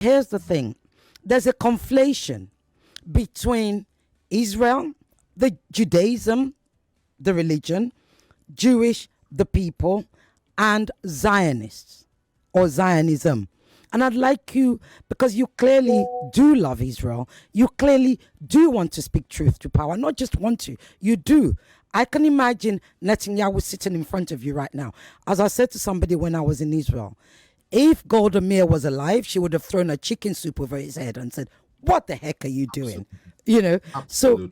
here's the thing. There's a conflation between Israel, the Judaism, the religion, Jewish, the people, and Zionists or Zionism. And I'd like you, because you clearly do love Israel, you clearly do want to speak truth to power, not just want to, you do. I can imagine Netanyahu sitting in front of you right now. As I said to somebody when I was in Israel, if Golda Meir was alive, she would have thrown a chicken soup over his head and said, what the heck are you doing? You know, so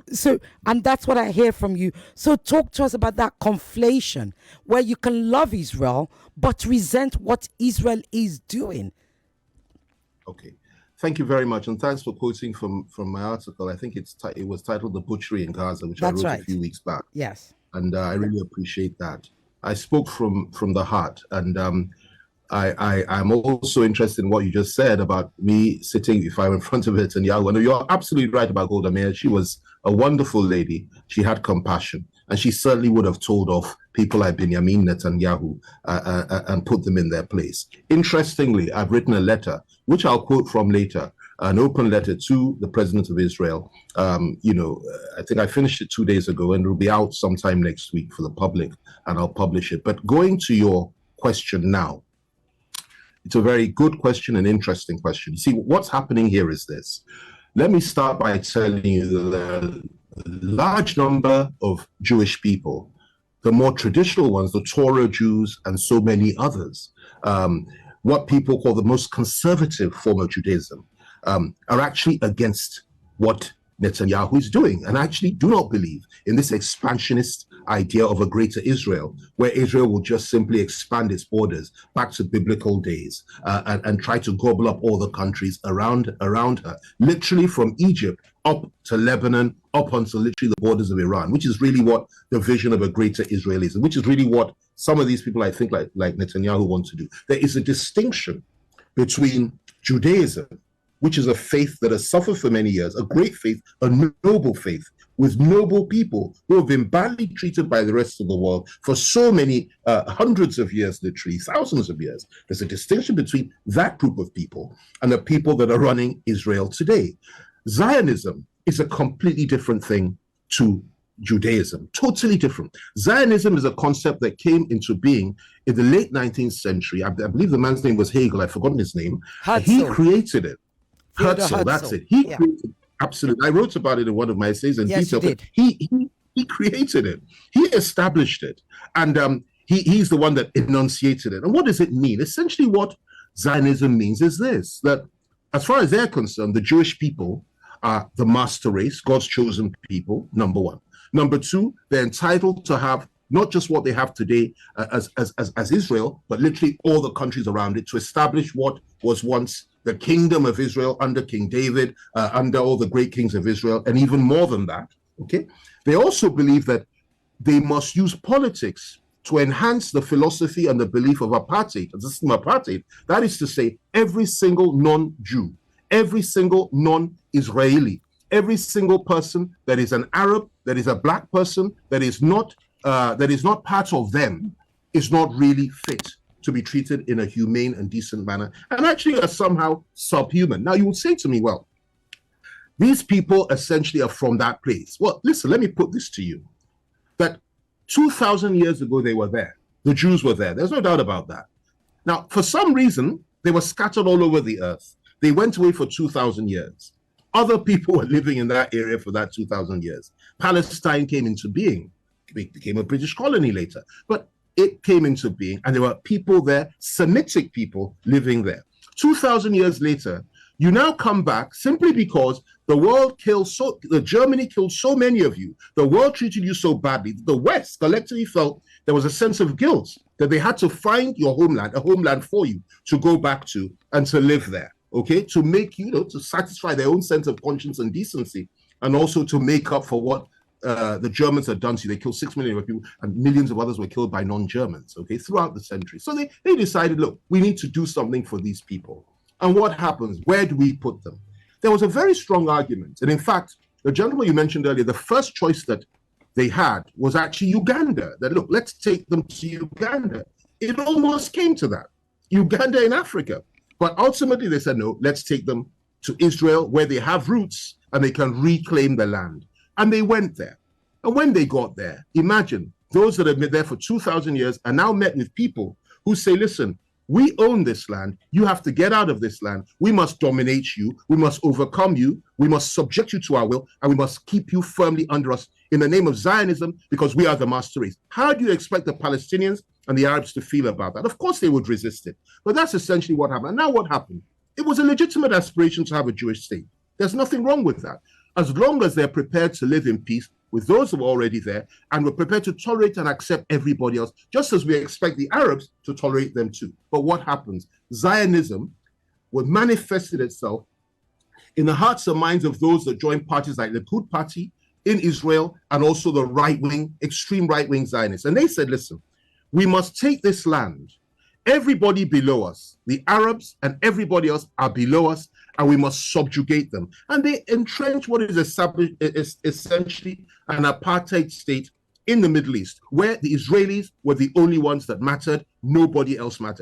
and that's what I hear from you. So talk to us about that conflation where you can love Israel but resent what Israel is doing. Okay, thank you very much, and thanks for quoting from my article. I think it was titled "The Butchery in Gaza," which I wrote a few weeks back. Yes, and I really appreciate that. I spoke from the heart, and I'm also interested in what you just said about me sitting, if I were in front of Netanyahu. And you're absolutely right about Golda Meir. She was a wonderful lady. She had compassion, and she certainly would have told off people like Benjamin Netanyahu and put them in their place. Interestingly, I've written a letter, which I'll quote from later, an open letter to the president of Israel. I think I finished it 2 days ago, and it'll be out sometime next week for the public, and I'll publish it. But going to your question now, it's a very good question, an interesting question. You see, what's happening here is this. Let me start by telling you the large number of Jewish people, the more traditional ones, the Torah Jews and so many others, what people call the most conservative form of Judaism, are actually against what Netanyahu is doing, and actually do not believe in this expansionist idea of a greater Israel, where Israel will just simply expand its borders back to biblical days and try to gobble up all the countries around her, literally from Egypt up to Lebanon, up until literally the borders of Iran, which is really what the vision of a greater Israel is, and which is really what some of these people, I think, like Netanyahu, want to do. There is a distinction between Judaism, which is a faith that has suffered for many years, a great faith, a noble faith, with noble people who have been badly treated by the rest of the world for so many hundreds of years, literally thousands of years. There's a distinction between that group of people and the people that are running Israel today. Zionism is a completely different thing to Judaism, totally different. Zionism is a concept that came into being in the late 19th century. I believe the man's name was Hegel, I've forgotten his name. He created it. Herzl, that's it. He created, absolutely. I wrote about it in one of my essays in detail. But he created it. He established it, and he's the one that enunciated it. And what does it mean? Essentially, what Zionism means is this: that as far as they're concerned, the Jewish people are the master race, God's chosen people. Number one. Number two, they're entitled to have not just what they have today as Israel, but literally all the countries around it, to establish what was once the kingdom of Israel under King David, under all the great kings of Israel, and even more than that. Okay, they also believe that they must use politics to enhance the philosophy and the belief of apartheid, the system of apartheid. That is to say, every single non-Jew, every single non-Israeli, every single person that is an Arab, that is a black person, that is not part of them, is not really fit to be treated in a humane and decent manner, and actually are somehow subhuman. Now, you would say to me, well, these people essentially are from that place. Well, listen, let me put this to you, that 2,000 years ago, they were there. The Jews were there. There's no doubt about that. Now, for some reason, they were scattered all over the earth. They went away for 2,000 years. Other people were living in that area for that 2,000 years. Palestine came into being. It became a British colony later. But it came into being, and there were people there, Semitic people living there. 2,000 years later, you now come back simply because the Germany killed so many of you. The world treated you so badly. The West collectively felt there was a sense of guilt that they had to find your homeland, a homeland for you to go back to and to live there. Okay, to make, to satisfy their own sense of conscience and decency, and also to make up for what the Germans had done to you. They killed 6 million people, and millions of others were killed by non-Germans, okay, throughout the century. So they decided, look, we need to do something for these people. And what happens? Where do we put them? There was a very strong argument. And in fact, the gentleman you mentioned earlier, the first choice that they had was actually Uganda. That, look, let's take them to Uganda. It almost came to that. Uganda in Africa. But ultimately they said, no, let's take them to Israel where they have roots and they can reclaim the land. And they went there. And when they got there, imagine those that have been there for 2,000 years are now met with people who say, listen, we own this land. You have to get out of this land. We must dominate you. We must overcome you. We must subject you to our will. And we must keep you firmly under us in the name of Zionism because we are the master race. How do you expect the Palestinians and the Arabs to feel about that? Of course, they would resist it. But that's essentially what happened. And now what happened? It was a legitimate aspiration to have a Jewish state. There's nothing wrong with that. As long as they're prepared to live in peace with those who are already there, and we're prepared to tolerate and accept everybody else, just as we expect the Arabs to tolerate them too. But what happens? Zionism would manifested itself in the hearts and minds of those that join parties like the Likud Party in Israel, and also the right-wing, extreme right-wing Zionists. And they said, listen, we must take this land. Everybody below us, the Arabs and everybody else are below us, and we must subjugate them. And they entrench what is established is essentially an apartheid state in the Middle East, where the Israelis were the only ones that mattered, nobody else mattered.